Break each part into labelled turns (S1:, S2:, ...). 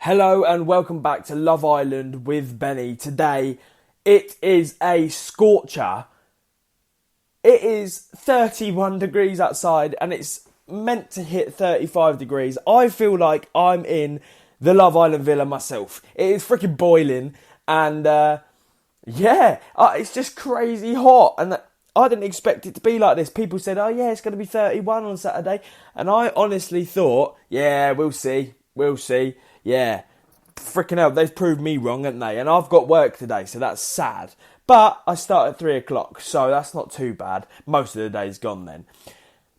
S1: Hello and welcome back to Love Island with Benny. Today, it is a scorcher. It is 31 degrees outside and it's meant to hit 35 degrees. I feel like I'm in the Love Island villa myself. It is freaking boiling and it's just crazy hot. And I didn't expect it to be like this. People said, oh yeah, it's going to be 31 on Saturday. And I honestly thought, yeah, we'll see. Yeah, freaking hell, they've proved me wrong, haven't they? And I've got work today, so that's sad. But I start at 3 o'clock, so that's not too bad. Most of the day's gone then.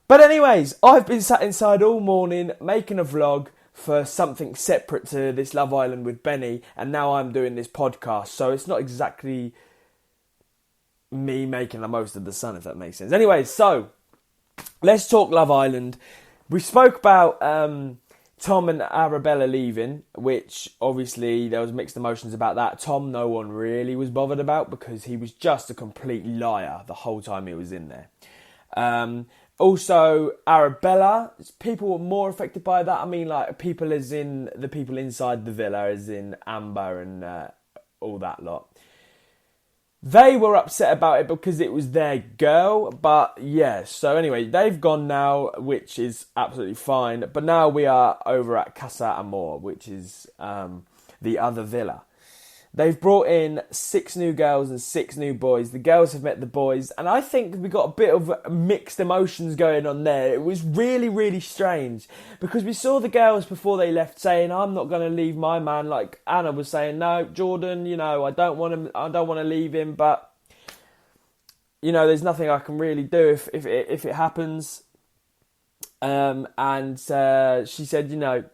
S1: But anyways, I've been sat inside all morning making a vlog for something separate to this Love Island with Benny, and now I'm doing this podcast, so it's not exactly me making the most of the sun, if that makes sense. Anyways, so let's talk Love Island. We spoke about Tom and Arabella leaving, which obviously there was mixed emotions about that. Tom, no one really was bothered about because he was just a complete liar the whole time he was in there. Also, Arabella, people were more affected by that. I mean, like, people as in the people inside the villa, as in Amber and all that lot. They were upset about it because it was their girl, but yeah, so anyway, they've gone now, which is absolutely fine, but now we are over at Casa Amor, which is the other villa. They've brought in 6 new girls and 6 new boys. The girls have met the boys, and I think we got a bit of mixed emotions going on there. It was really, really strange, because we saw the girls before they left saying, I'm not going to leave my man, like Anna was saying, no, Jordan, I don't want to leave him, but, there's nothing I can really do if it happens. And she said,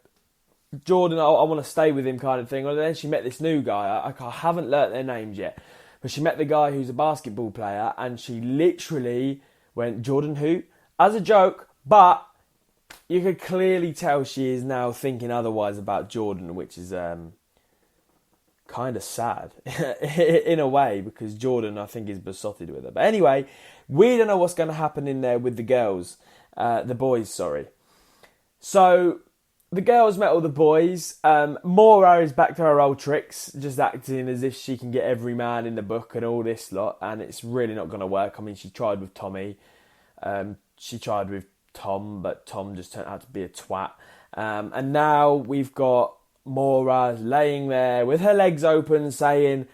S1: Jordan, I want to stay with him kind of thing. And then she met this new guy. I haven't learnt their names yet. But she met the guy who's a basketball player. And she literally went, Jordan who? As a joke. But you could clearly tell she is now thinking otherwise about Jordan. Which is kind of sad. In a way. Because Jordan, I think, is besotted with her. But anyway, we don't know what's going to happen in there with the girls. The boys, sorry. So the girls met all the boys. Maura is back to her old tricks, just acting as if she can get every man in the book and all this lot, and it's really not going to work. I mean, she tried with Tommy. She tried with Tom, but Tom just turned out to be a twat. And now we've got Maura laying there with her legs open saying,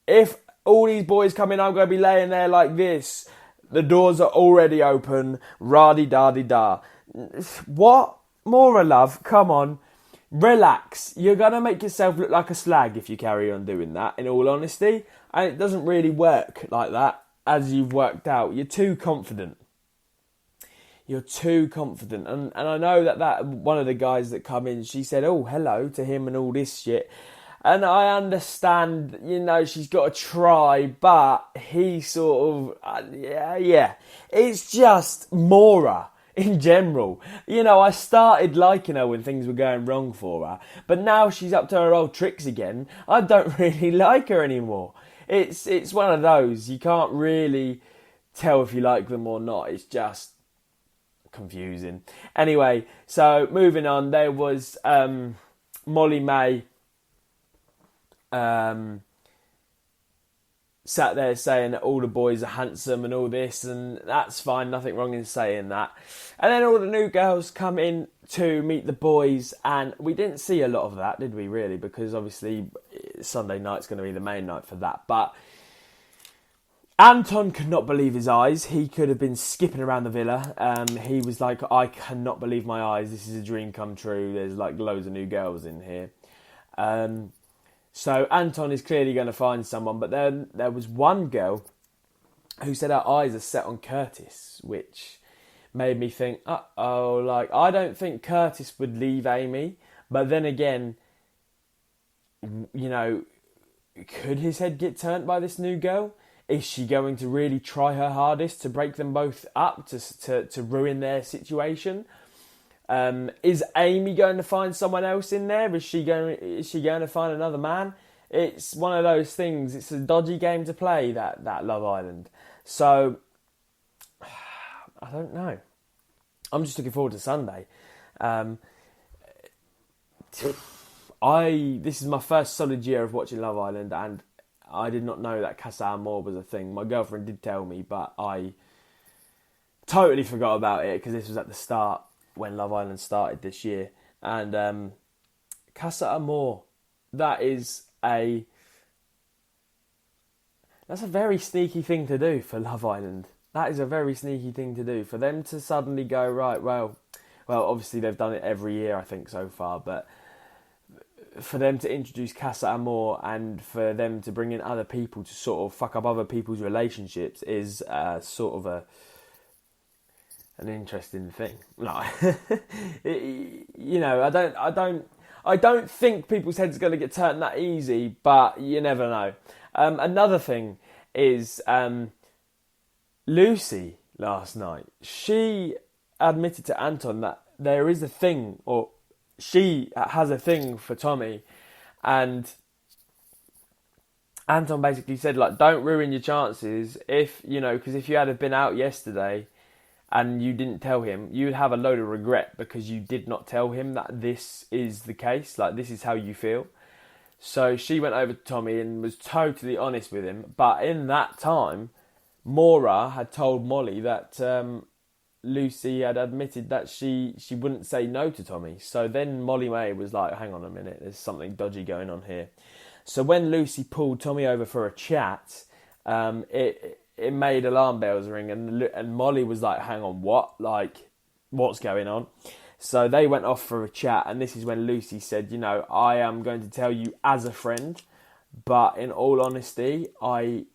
S1: if all these boys come in, I'm going to be laying there like this. The doors are already open. Rah-de-da-de-da. What? Maura, love, come on, relax. You're going to make yourself look like a slag if you carry on doing that, in all honesty. And it doesn't really work like that, as you've worked out. You're too confident. And I know that one of the guys that come in, she said, oh, hello to him and all this shit. And I understand, she's got to try, but he sort of, yeah. It's just Maura. In general, I started liking her when things were going wrong for her, but now she's up to her old tricks again. I don't really like her anymore. It's one of those, you can't really tell if you like them or not. It's just confusing. Anyway, so moving on, there was Molly May sat there saying that all the boys are handsome and all this, and that's fine, nothing wrong in saying that. And then all the new girls come in to meet the boys, and we didn't see a lot of that, did we, really? Because obviously Sunday night's going to be the main night for that. But Anton could not believe his eyes. He could have been skipping around the villa. He was like, I cannot believe my eyes. This is a dream come true. There's like loads of new girls in here. So Anton is clearly going to find someone, but then there was one girl who said her eyes are set on Curtis, which made me think, I don't think Curtis would leave Amy, but then again, could his head get turned by this new girl? Is she going to really try her hardest to break them both up, to ruin their situation? Is Amy going to find someone else in there? Is she going to find another man? It's one of those things. It's a dodgy game to play, that Love Island. So I don't know. I'm just looking forward to Sunday. This is my first solid year of watching Love Island, and I did not know that Casa Amor was a thing. My girlfriend did tell me, but I totally forgot about it because this was at the start when Love Island started this year. And Casa Amor, that's a very sneaky thing to do for Love Island. That is a very sneaky thing to do. For them to suddenly go, right, well, obviously they've done it every year, I think, so far, but for them to introduce Casa Amor and for them to bring in other people to sort of fuck up other people's relationships is sort of an interesting thing. No, I don't think people's heads are going to get turned that easy, but you never know. Another thing is Lucy last night. She admitted to Anton that there is a thing, or she has a thing for Tommy, and Anton basically said, like, don't ruin your chances because if you had been out yesterday and you didn't tell him, you'd have a load of regret because you did not tell him that this is the case, like this is how you feel. So she went over to Tommy and was totally honest with him, but in that time, Maura had told Molly that Lucy had admitted that she wouldn't say no to Tommy. So then Molly May was like, hang on a minute, there's something dodgy going on here. So when Lucy pulled Tommy over for a chat, it made alarm bells ring, and Molly was like, hang on, what? Like, what's going on? So they went off for a chat, and this is when Lucy said, I am going to tell you as a friend, but in all honesty, I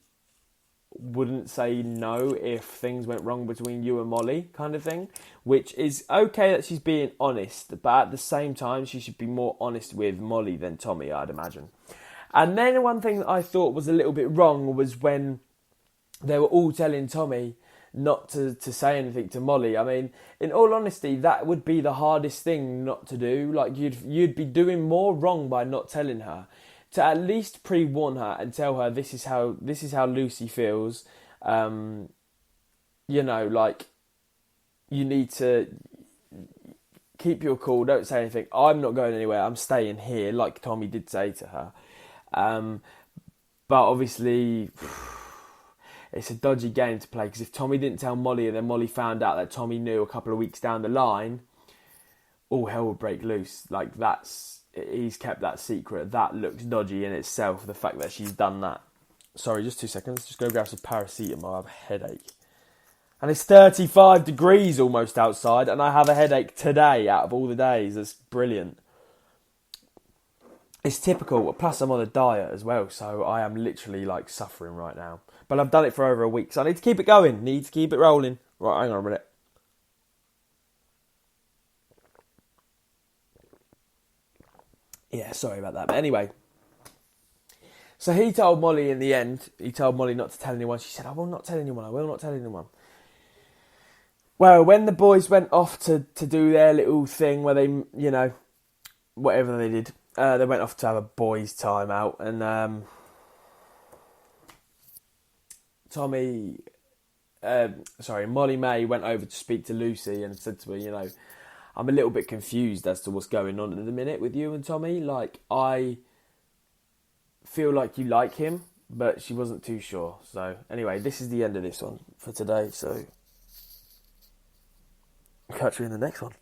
S1: wouldn't say no if things went wrong between you and Molly, kind of thing, which is okay that she's being honest, but at the same time she should be more honest with Molly than Tommy, I'd imagine. And then one thing that I thought was a little bit wrong was when they were all telling Tommy not to say anything to Molly. I mean, in all honesty, that would be the hardest thing not to do. Like, you'd be doing more wrong by not telling her. To at least pre-warn her and tell her this is how Lucy feels. Like, you need to keep your cool. Don't say anything. I'm not going anywhere. I'm staying here, like Tommy did say to her. But obviously, it's a dodgy game to play because if Tommy didn't tell Molly and then Molly found out that Tommy knew a couple of weeks down the line, all hell would break loose. Like, he's kept that secret. That looks dodgy in itself, the fact that she's done that. Sorry, just 2 seconds. Just go grab some paracetamol. I have a headache. And it's 35 degrees almost outside, and I have a headache today out of all the days. That's brilliant. It's typical. Plus, I'm on a diet as well, so I am literally, like, suffering right now. But I've done it for over a week, so I need to keep it going. Need to keep it rolling. Right, hang on a minute. Yeah, sorry about that. But anyway, so he told Molly in the end, he told Molly not to tell anyone. She said, I will not tell anyone. I will not tell anyone. Well, when the boys went off to do their little thing where they, whatever they did, they went off to have a boys' time out. And Molly May went over to speak to Lucy and said to her, I'm a little bit confused as to what's going on at the minute with you and Tommy. Like, I feel like you like him, but she wasn't too sure. So, anyway, this is the end of this one for today. So, catch you in the next one.